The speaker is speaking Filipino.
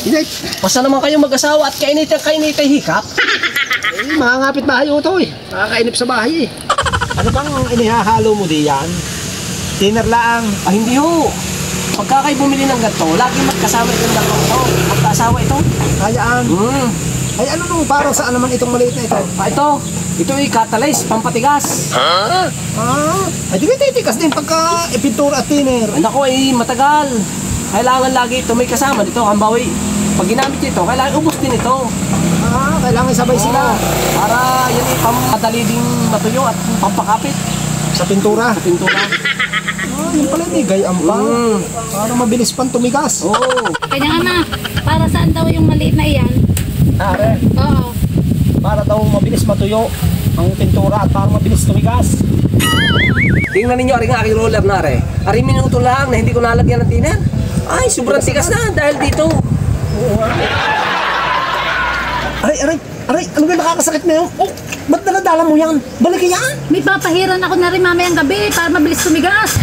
Init. Basta naman kayong mag-asawa at kainit ay hikap. Eh, mga ngapit bahay ko to eh. Nakakainip sa bahay eh. Ano bang inihahalo mo diyan? Dinner lang. Ah, hindi ho. Pagka kayo bumili ng gato, lagi magkasama itong dalawa ito. Magkaasawa ito. Kayaan. Ay ano nung para saan naman itong maliit na ito? Ah, ito ay catalyst, pampatigas. Ay di titikas din pagka ipintura at thinner. Anak ko ay matagal. Kailangan lagi ito may kasama dito. Hambawi, pag ginamit ito, kailangan ubos din ito. Kailangan sabay sila. Para yan ay pamadali ding matuyo at pampakapit. Sa pintura. Sa pintura. Yun pala may gayaan pa. Para mabilis pang tumigas. Oo. Kanya anak, para saan daw yung maliit na iyan? Are, Oo. para daw mabilis matuyo ang pintura at para mabilis tumigas. Tingnan ninyo, ari nga aking roller na are. Ari minuto lang na hindi ko nalagyan ng tiner. Ay, sobrang tigas na dahil dito. Aray, ano ba nakakasakit na yun? Oh, ba't daladala mo yan? Balik yan! May papahiran ako na rin mamayang gabi para mabilis tumigas.